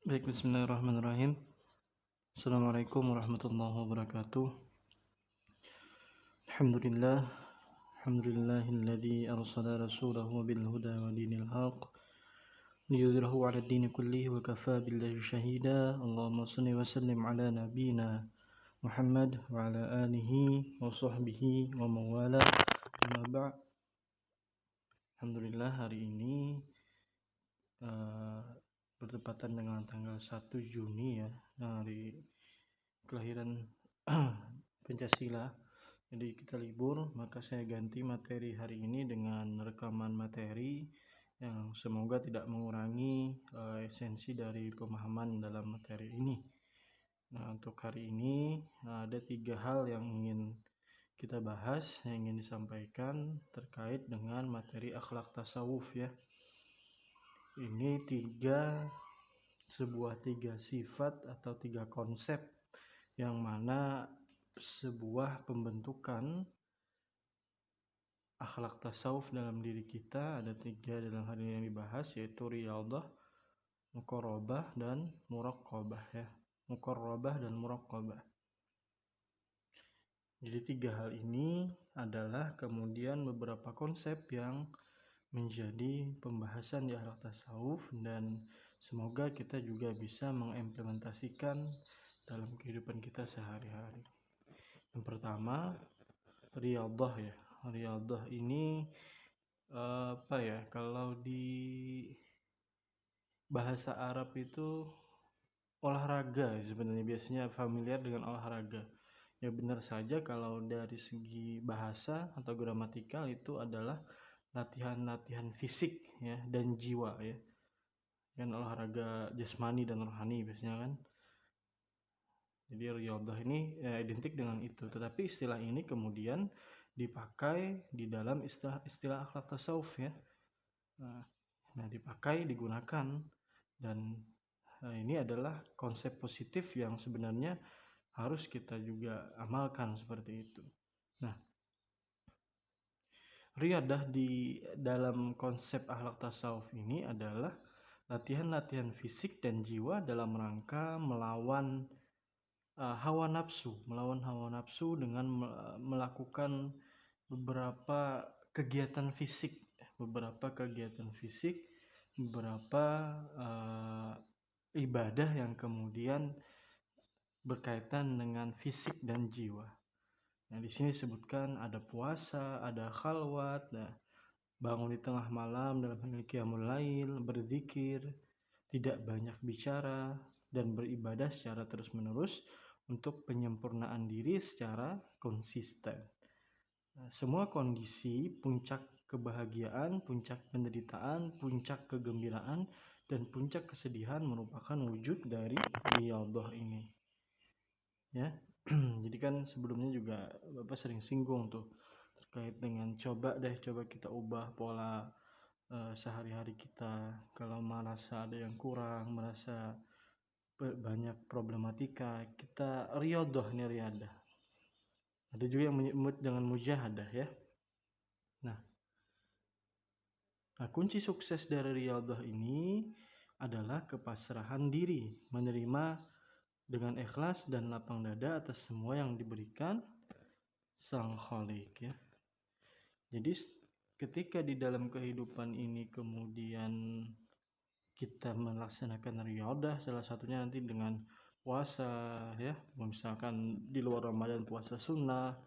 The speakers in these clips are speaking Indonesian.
Baik, bismillahirrahmanirrahim. Assalamualaikum warahmatullahi wabarakatuh. Alhamdulillah, alhamdulillahilladzi arsala rasulahu bil huda wa dinil haqq liyudhhirahu 'ala ad-dini kullihi wa kafaa billahi shahida. Allahumma shalli wa sallim ala nabiyyina Muhammad wa ala alihi wa sahbihi wa mawala. Amma ba'd. Alhamdulillah, hari ini bertepatan dengan tanggal 1 Juni ya, hari kelahiran Pancasila. Jadi kita libur, maka saya ganti materi hari ini dengan rekaman materi yang semoga tidak mengurangi esensi dari pemahaman dalam materi ini. Nah, untuk hari ini ada 3 hal yang ingin kita bahas, yang ingin disampaikan terkait dengan materi akhlak tasawuf ya. Ini sebuah tiga sifat atau 3 konsep yang mana sebuah pembentukan akhlak tasawuf dalam diri kita. Ada 3 dalam hal ini yang dibahas, yaitu riyadhah, muqarrabah, dan muraqabah ya. Muqarrabah dan muraqabah. Jadi 3 hal ini adalah kemudian beberapa konsep yang menjadi pembahasan di akhlak tasawuf, dan semoga kita juga bisa mengimplementasikan dalam kehidupan kita sehari-hari. Yang pertama, riyadhah ya. Riyadhah ini kalau di bahasa Arab itu olahraga sebenarnya, biasanya familiar dengan olahraga. Ya benar saja kalau dari segi bahasa atau gramatikal itu adalah latihan-latihan fisik ya dan jiwa ya. Kan olahraga jasmani dan rohani biasanya kan. Jadi riyadhah ini identik dengan itu. Tetapi istilah ini kemudian dipakai di dalam istilah akhlak tasawuf ya. Nah, digunakan, dan ini adalah konsep positif yang sebenarnya harus kita juga amalkan seperti itu. Nah, riyadhah di dalam konsep akhlak tasawuf ini adalah latihan-latihan fisik dan jiwa dalam rangka melawan hawa nafsu dengan melakukan beberapa kegiatan fisik, beberapa ibadah yang kemudian berkaitan dengan fisik dan jiwa. Nah, di sini disebutkan ada puasa, ada khalwat, bangun di tengah malam dalam qiyamul lail, berzikir, tidak banyak bicara, dan beribadah secara terus-menerus untuk penyempurnaan diri secara konsisten. Nah, semua kondisi, puncak kebahagiaan, puncak penderitaan, puncak kegembiraan, dan puncak kesedihan merupakan wujud dari riyadhah ini. Ya, jadi kan sebelumnya juga Bapak sering singgung tuh terkait dengan coba kita ubah pola sehari-hari kita. Kalau merasa ada yang kurang, merasa banyak problematika, kita riyadhah. Ada juga yang menyebut dengan mujahadah ya. Nah, kunci sukses dari riyadhah ini adalah kepasrahan diri, menerima dengan ikhlas dan lapang dada atas semua yang diberikan Sang Khalik ya. Jadi ketika di dalam kehidupan ini kemudian kita melaksanakan riyadhah, salah satunya nanti dengan puasa ya, misalkan di luar Ramadan puasa sunnah,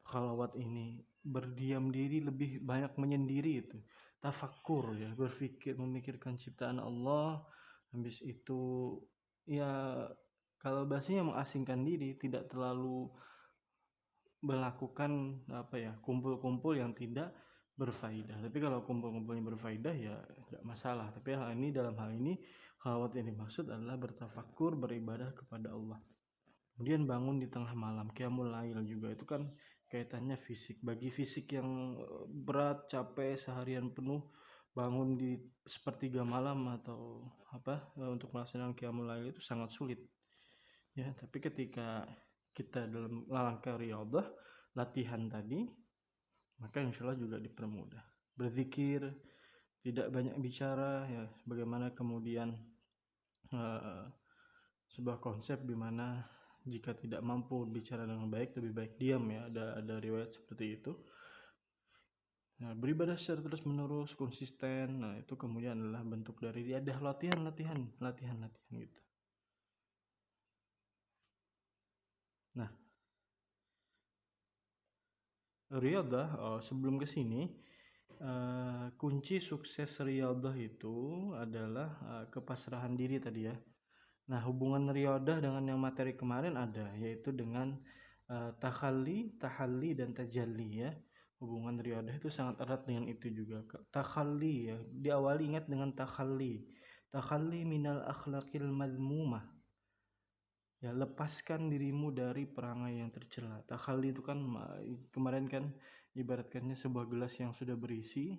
khalwat ini berdiam diri, lebih banyak menyendiri, itu tafakkur ya, berpikir, memikirkan ciptaan Allah. Habis itu ya, kalau bahasanya mengasingkan diri, tidak terlalu melakukan kumpul-kumpul yang tidak berfaedah. Tapi kalau kumpul-kumpulnya berfaedah ya tidak masalah. Tapi dalam hal ini khalwat yang dimaksud adalah bertafakkur, beribadah kepada Allah. Kemudian bangun di tengah malam, qiyamul lail juga, itu kan kaitannya fisik. Bagi fisik yang berat, capek seharian penuh, bangun di sepertiga malam atau untuk melaksanakan qiyamul lail itu sangat sulit ya. Tapi ketika kita dalam langkah riyadhah, latihan tadi, maka insyaallah juga dipermudah. Berzikir, tidak banyak bicara ya, bagaimana kemudian sebuah konsep di mana jika tidak mampu bicara dengan baik, lebih baik diam ya. Ada riwayat seperti itu. Nah, beribadah secara terus menerus, konsisten. Nah, itu kemudian adalah bentuk dari riyadah, latihan gitu. Nah, riyadah, sebelum ke sini, kunci sukses riyadah itu adalah kepasrahan diri tadi ya. Nah, hubungan riyadah dengan yang materi kemarin ada, yaitu dengan tahalli dan tajalli ya. Hubungan riyadah itu sangat erat dengan itu juga. Takhalli ya, diawali ingat dengan takhalli. Takhalli minal akhlaqil madmumah. Ya, lepaskan dirimu dari perangai yang tercela. Takhalli itu kan kemarin kan ibaratkannya sebuah gelas yang sudah berisi,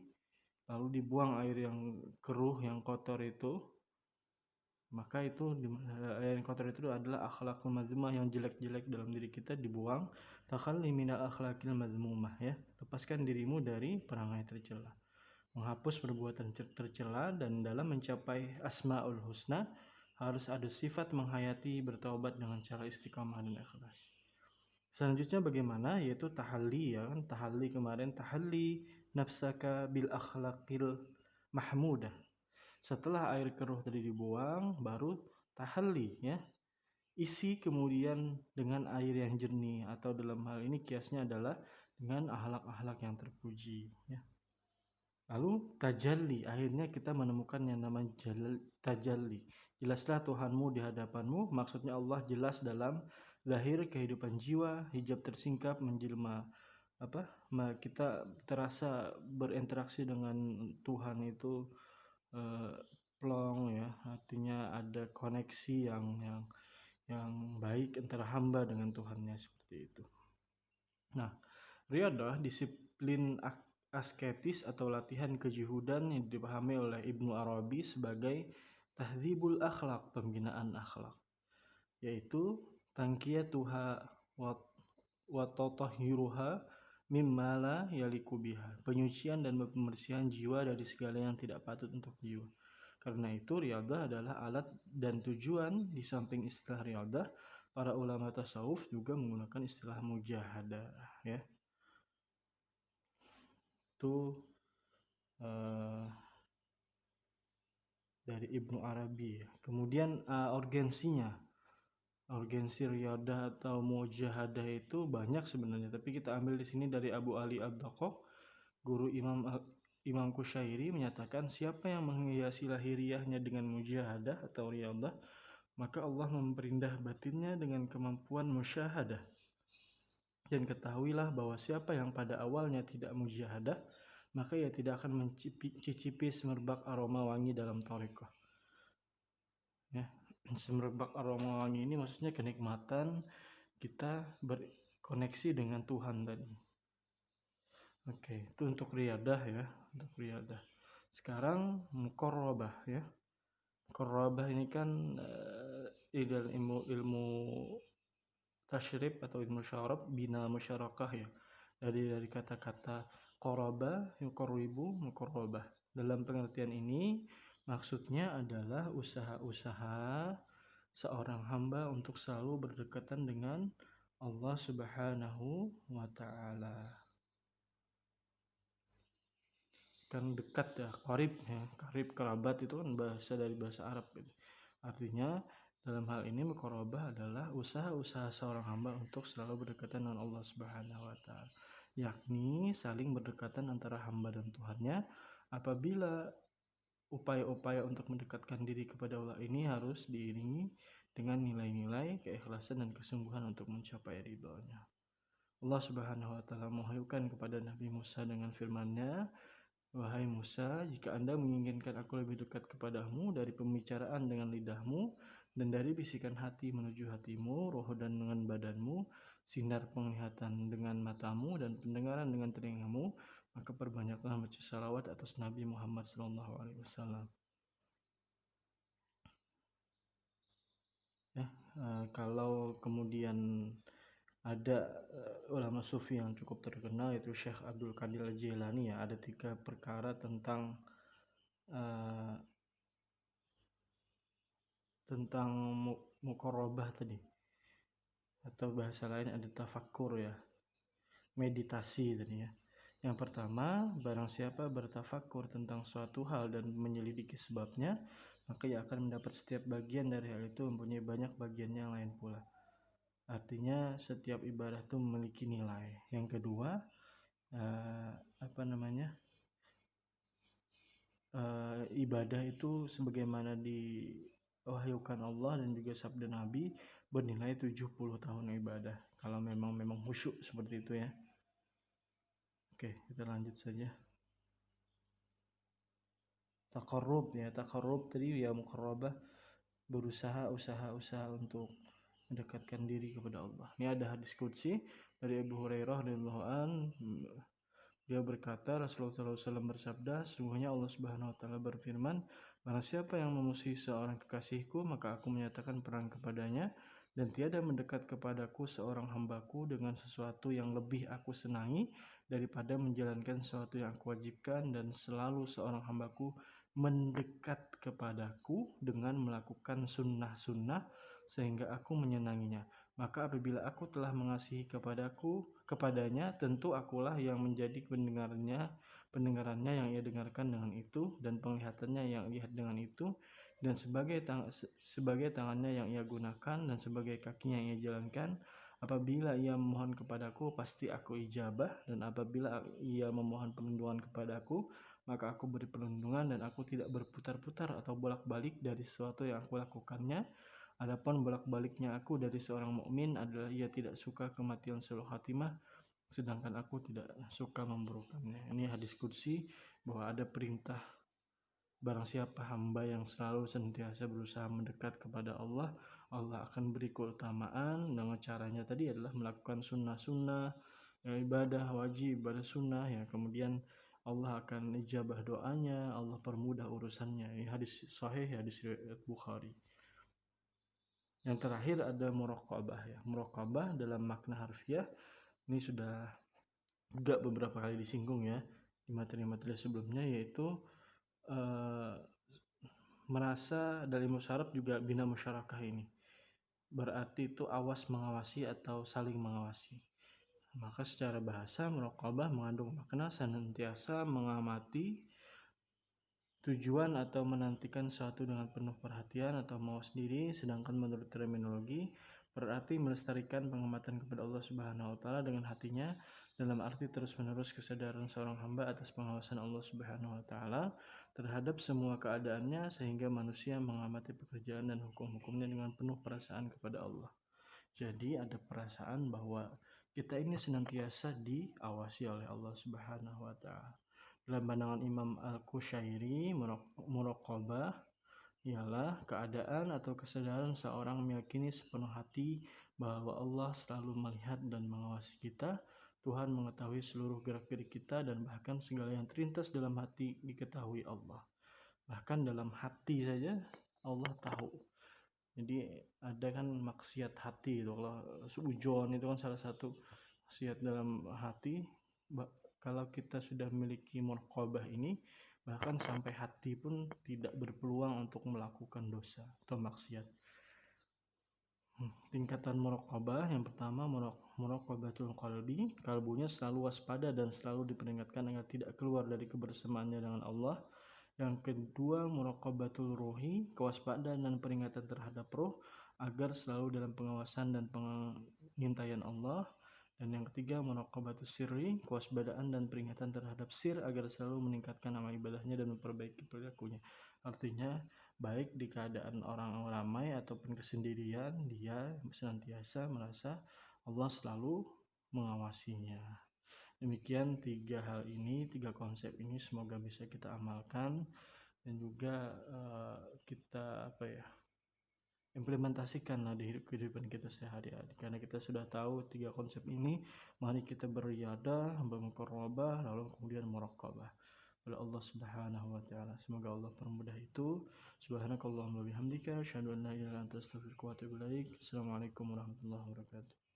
lalu dibuang air yang keruh, yang kotor itu, maka itu air yang kotor itu adalah akhlakul mazmumah, yang jelek-jelek dalam diri kita dibuang. Takhalli minal akhlaqil mazmumah ya. Lepaskan dirimu dari perangai tercela. Menghapus perbuatan tercela, dan dalam mencapai asmaul husna harus ada sifat menghayati bertaubat dengan cara istiqamah dan ikhlas. Selanjutnya bagaimana? Yaitu tahalli ya kan. Tahalli kemarin, tahalli nafsaka bil akhlaqil mahmudah. Setelah air keruh tadi dibuang, baru tahalli ya. Isi kemudian dengan air yang jernih, atau dalam hal ini kiasnya adalah dengan akhlak-akhlak yang terpuji ya. Lalu tajalli, akhirnya kita menemukan yang namanya tajalli. Jelaslah Tuhanmu di hadapanmu, maksudnya Allah jelas dalam lahir kehidupan jiwa, hijab tersingkap menjelma. Kita terasa berinteraksi dengan Tuhan itu plong ya, artinya ada koneksi yang baik antara hamba dengan Tuhannya, seperti itu. Nah, riyadah disiplin asketis atau latihan kejuhudan yang dipahami oleh Ibnu Arabi sebagai tahdzibul akhlak, pembinaan akhlak, yaitu tangkiyatuha wa tatahhiruha mimma la yaliku biha, penyucian dan pembersihan jiwa dari segala yang tidak patut untuk jiwa. Karena itu riyadah adalah alat dan tujuan. Di samping istilah riyadah, para ulama tasawuf juga menggunakan istilah mujahadah ya. Itu dari Ibnu Arabi ya. Kemudian urgensi riyadah atau mujahadah itu banyak sebenarnya, tapi kita ambil di sini dari Abu Ali Ad-Daqqaq, guru Imam Kusyairi, menyatakan siapa yang menghiasi lahiriahnya dengan mujahadah atau riyadah, maka Allah memperindah batinnya dengan kemampuan musyahadah. Dan ketahuilah bahwa siapa yang pada awalnya tidak mujahadah, maka ia tidak akan mencicipi semerbak aroma wangi dalam thariqah. Ya, semerbak aroma wangi ini maksudnya kenikmatan kita berkoneksi dengan Tuhan tadi. Oke, itu untuk riyadah ya, untuk riyadah. Sekarang muqarrabah ya. Muqarrabah ini kan ilmu tasyrib atau ilmu syarab bina musyarakah ya. Dari kata-kata qaraba, yuqarribu, muqarrabah. Dalam pengertian ini maksudnya adalah usaha-usaha seorang hamba untuk selalu berdekatan dengan Allah Subhanahu wa ta'ala. Kan dekat ya, qarib ya. Qarib, kerabat itu kan dari bahasa Arab gitu. Artinya dalam hal ini muqarrabah adalah usaha-usaha seorang hamba untuk selalu berdekatan dengan Allah Subhanahu wa ta'ala, yakni saling berdekatan antara hamba dan Tuhannya. Apabila upaya-upaya untuk mendekatkan diri kepada Allah ini harus diiringi dengan nilai-nilai keikhlasan dan kesungguhan untuk mencapai ridhonya. Allah Subhanahu wa ta'ala mewahyukan kepada Nabi Musa dengan firman-Nya, "Wahai Musa, jika Anda menginginkan aku lebih dekat kepadamu dari pembicaraan dengan lidahmu dan dari bisikan hati menuju hatimu, roh dan dengan badanmu, sinar penglihatan dengan matamu dan pendengaran dengan telingamu, maka perbanyaklah baca salawat atas Nabi Muhammad SAW." Ya, kalau kemudian ada ulama sufi yang cukup terkenal, yaitu Syekh Abdul Qadir Al-Jilani ya, ada 3 perkara tentang tentang muqarrabah tadi, atau bahasa lain ada tafakkur ya, meditasi tadi ya. Yang pertama, barang siapa bertafakur tentang suatu hal dan menyelidiki sebabnya, maka ia akan mendapat setiap bagian dari hal itu mempunyai banyak bagiannya yang lain pula. Artinya setiap ibadah itu memiliki nilai. Yang kedua, ibadah itu sebagaimana diwahyukan Allah dan juga sabda Nabi bernilai 70 tahun ibadah. Kalau memang khusyuk seperti itu ya. Oke, kita lanjut saja. Taqarrub ya, taqarrub tadi ya, muqarrabah, berusaha untuk mendekatkan diri kepada Allah. Ini ada hadis qudsi dari Abu Hurairah radhiyallahu an. Dia berkata, Rasulullah SAW bersabda, sesungguhnya Allah Subhanahu wa taala berfirman, barang siapa yang memusuhi seorang kekasihku, maka aku menyatakan perang kepadanya, dan tiada mendekat kepadaku seorang hambaku dengan sesuatu yang lebih aku senangi daripada menjalankan sesuatu yang aku wajibkan, dan selalu seorang hambaku mendekat kepadaku dengan melakukan sunnah-sunnah sehingga aku menyenanginya. Maka apabila aku telah mengasihi kepadanya, tentu akulah yang menjadi pendengarannya yang ia dengarkan dengan itu, dan penglihatannya yang lihat dengan itu, dan sebagai tangannya yang ia gunakan, dan sebagai kakinya yang ia jalankan. Apabila ia memohon kepadaku, pasti aku ijabah, dan apabila ia memohon perlindungan kepadaku, maka aku beri perlindungan, dan aku tidak berputar-putar atau bolak-balik dari sesuatu yang aku lakukannya. Adapun bolak-baliknya aku dari seorang mukmin adalah ia tidak suka kematian seluruh khatimah, sedangkan aku tidak suka memburukannya. Ini hadis qudsi bahwa ada perintah, barang siapa hamba yang selalu senantiasa berusaha mendekat kepada Allah, Allah akan beri keutamaan. Dengan caranya tadi adalah melakukan sunnah-sunnah ya, ibadah wajib, ibadah sunnah ya. Kemudian Allah akan ijabah doanya, Allah permudah urusannya. Ini hadis sahih, hadis riwayat Bukhari. Yang terakhir ada muraqabah ya. Muraqabah dalam makna harfiah ini sudah juga beberapa kali disinggung ya di materi-materi sebelumnya, yaitu merasa dari musyarab juga bina musyarakah ini. Berarti itu awas mengawasi atau saling mengawasi. Maka secara bahasa muraqabah mengandung makna senantiasa mengamati tujuan atau menantikan sesuatu dengan penuh perhatian atau mau sendiri, sedangkan menurut terminologi berarti melestarikan pengamatan kepada Allah Subhanahu wa taala dengan hatinya, dalam arti terus-menerus kesadaran seorang hamba atas pengawasan Allah Subhanahu wa taala terhadap semua keadaannya, sehingga manusia mengamati pekerjaan dan hukum-hukumnya dengan penuh perasaan kepada Allah. Jadi ada perasaan bahwa kita ini senantiasa diawasi oleh Allah Subhanahu wa taala. Dalam pandangan Imam Al-Qushairi, muraqabah ialah keadaan atau kesadaran seorang meyakini sepenuh hati bahwa Allah selalu melihat dan mengawasi kita. Tuhan mengetahui seluruh gerak-gerik kita, dan bahkan segala yang terlintas dalam hati diketahui Allah. Bahkan dalam hati saja Allah tahu. Jadi ada kan maksiat hati itu, kalau suudzon itu kan salah satu maksiat dalam hati. Kalau kita sudah memiliki muraqabah ini, bahkan sampai hati pun tidak berpeluang untuk melakukan dosa atau maksiat. Tingkatan muraqabah yang pertama, muraqabatul qalbi, kalbunya selalu waspada dan selalu diperingatkan agar tidak keluar dari kebersamaannya dengan Allah. Yang kedua, muraqabatul ruhi, kewaspadaan dan peringatan terhadap roh agar selalu dalam pengawasan dan pengintaian Allah. Dan yang ketiga, muraqabatus sirri, kewaspadaan dan peringatan terhadap sir agar selalu meningkatkan amal ibadahnya dan memperbaiki perilakunya. Artinya, baik di keadaan orang ramai ataupun kesendirian, dia senantiasa merasa Allah selalu mengawasinya. Demikian tiga hal ini, tiga konsep ini semoga bisa kita amalkan dan juga kita implementasikan di kehidupan kita sehari-hari. Karena kita sudah tahu tiga konsep ini, mari kita beribadah, bermuqarrabah, lalu kemudian muraqabah oleh Allah Subhanahu wa taala. Semoga Allah permudah itu. Subhanakallahumma bihamdika asyhadu an la ilaha illa anta astaghfiruka wa atubu ilaik. Assalamualaikum warahmatullahi wabarakatuh.